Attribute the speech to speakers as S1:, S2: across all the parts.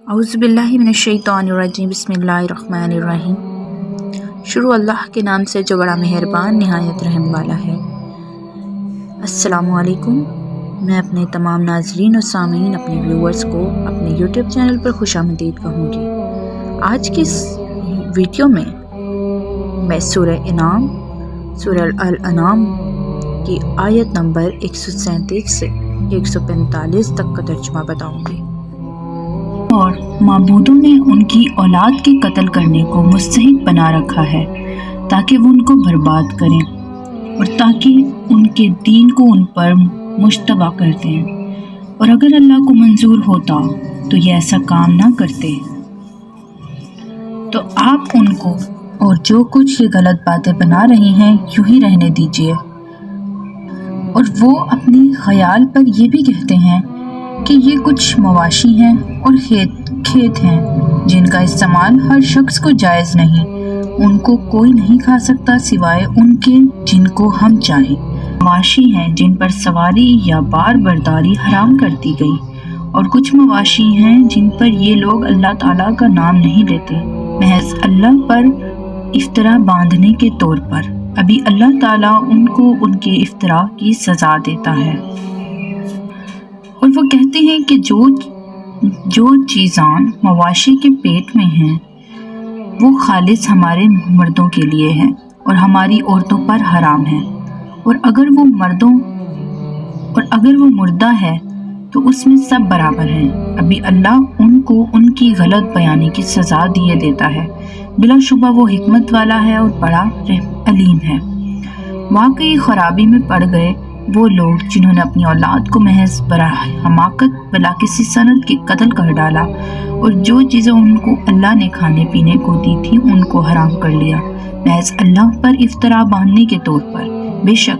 S1: औज़ुबिल्लाहि मिनश्शैतानिर्रजीम बिस्मिल्लाहिर्रहमानिर्रहीम। शुरू अल्लाह के नाम से जो बड़ा मेहरबान निहायत रहम वाला है। अस्सलामु अलैकुम। मैं अपने तमाम नाज़रीन और सामीन अपने व्यूअर्स को अपने यूट्यूब चैनल पर खुशामदीद कहूँगी। आज की इस वीडियो में मैं सूरह अल-अनाम की आयत नंबर 137 से 145 तक का तर्जुमा बताऊँगी।
S2: और माबूदों ने उनकी औलाद के कत्ल करने को मुस्तहिक बना रखा है ताकि वो उनको बर्बाद करें और ताकि उनके दीन को उन पर मुश्तबा कर दें, और अगर अल्लाह को मंजूर होता तो ये ऐसा काम ना करते। तो आप उनको और जो कुछ ये गलत बातें बना रही हैं यूं ही रहने दीजिए। और वो अपने ख्याल पर ये भी कहते हैं कि ये कुछ मवाशी हैं और खेत हैं जिनका इस्तेमाल हर शख्स को जायज़ नहीं, उनको कोई नहीं खा सकता सिवाय उनके जिनको हम चाहें। मवाशी हैं जिन पर सवारी या बार बर्दारी हराम कर दी गई, और कुछ मवाशी हैं जिन पर ये लोग अल्लाह ताला का नाम नहीं लेते, महज अल्लाह पर इफ्तरा बांधने के तौर पर। अभी अल्लाह ताला उनको उनके इफ्तरा की सज़ा देता है। और वो कहते हैं कि जो चीज़ान मवाशी के पेट में हैं वो खालिस हमारे मर्दों के लिए है और हमारी औरतों पर हराम है, और अगर वो मुर्दा है तो उसमें सब बराबर हैं। अभी अल्लाह उनको उनकी गलत बयानी की सज़ा दिए देता है। बिलाशुबा वो हिकमत वाला है और बड़ा अलीम है। वाकई खराबी में पड़ गए वो लोग जिन्होंने अपनी औलाद को महज बरा हमाकत बिला किसी सनद के कत्ल कर डाला, और जो चीज़ें उनको अल्लाह ने खाने पीने को दी थी उनको हराम कर लिया महज अल्लाह पर इफ्तरा बांधने के तौर पर। बेशक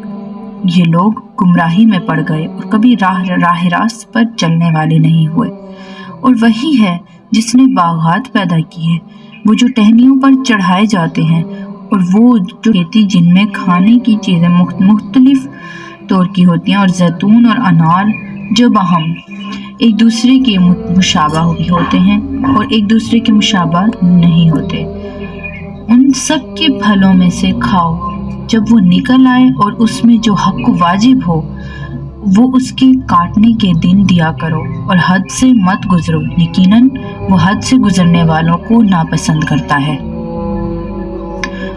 S2: ये लोग गुमराही में पड़ गए और कभी राह रास्त पर चलने वाले नहीं हुए। और वही है जिसने बागात पैदा किए, वो जो टहनियों पर चढ़ाए जाते हैं, और वो जो खेती जिनमें खाने की चीज़ें मुख्तलिफ तौर की होती हैं, और जैतून और अनार जो बाहम एक दूसरे के मुशाबा भी होते हैं और एक दूसरे के मुशाबा नहीं होते। उन सब के फलों में से खाओ जब वो निकल आए, और उसमें जो हक को वाजिब हो वो उसके काटने के दिन दिया करो, और हद से मत गुजरो, यकीनन वो हद से गुजरने वालों को नापसंद करता है।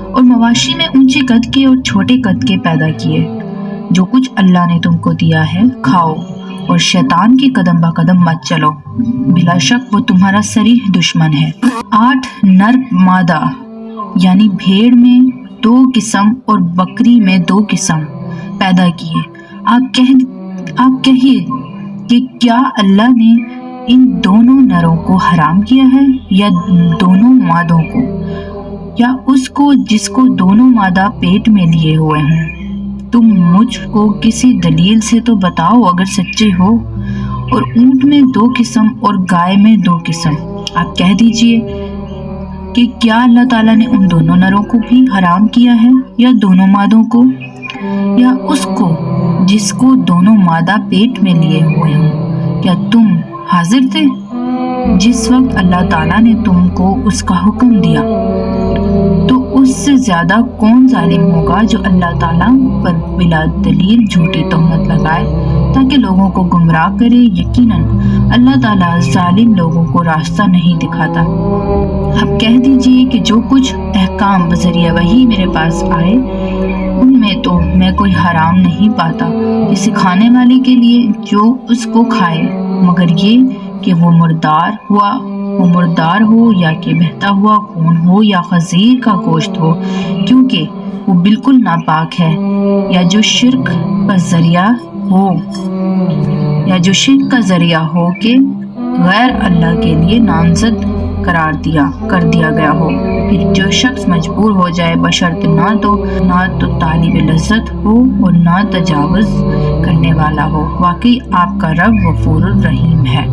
S2: और मवाशी में ऊंचे कद के और छोटे कद के पैदा किए। जो कुछ अल्लाह ने तुमको दिया है खाओ, और शैतान के कदम ब कदम मत चलो, बिला शक वो तुम्हारा सरीह दुश्मन है। 8 नर मादा यानी भेड़ में 2 किस्म और बकरी में 2 किस्म पैदा किए। आप कहिए कि क्या अल्लाह ने इन दोनों नरों को हराम किया है या दोनों मादों को, या उसको जिसको दोनों मादा पेट में लिए हुए हैं? तुम मुझको किसी दलील से तो बताओ अगर सच्चे हो। और ऊंट में 2 किस्म और गाय में 2 किस्म। आप कह दीजिए कि क्या अल्लाह ताला ने उन दोनों नरों को भी हराम किया है या दोनों मादों को, या उसको जिसको दोनों मादा पेट में लिए हुए हों? क्या तुम हाजिर थे जिस वक्त अल्लाह ताला ने तुमको उसका हुक्म दिया? तो उससे ज़्यादा कौन जालिम होगा जो अल्लाह ताला पर बिला दलील झूठी तोहमत लगाए ताकि लोगों को गुमराह करे। यकीनन अल्लाह ताला जालिम लोगों को रास्ता नहीं दिखाता। अब कह दीजिए कि जो कुछ अहकाम बज़रिया वही मेरे पास आए उनमें तो मैं कोई हराम नहीं पाता इसे खाने वाले के लिए जो उसको खाए, मगर ये कि वो मुर्दार हो या कि बहता हुआ खून हो या खजीर का गोश्त हो, क्योंकि वो बिल्कुल नापाक है, या जो शिर्क का जरिया हो कि गैर अल्लाह के लिए नामजद कर दिया गया हो। फिर जो शख्स मजबूर हो जाए बशर्त ना तो तालिब लज्जत हो और ना तजावुज़ करने वाला हो। वाकई आपका रब गफूरुर रहीम है।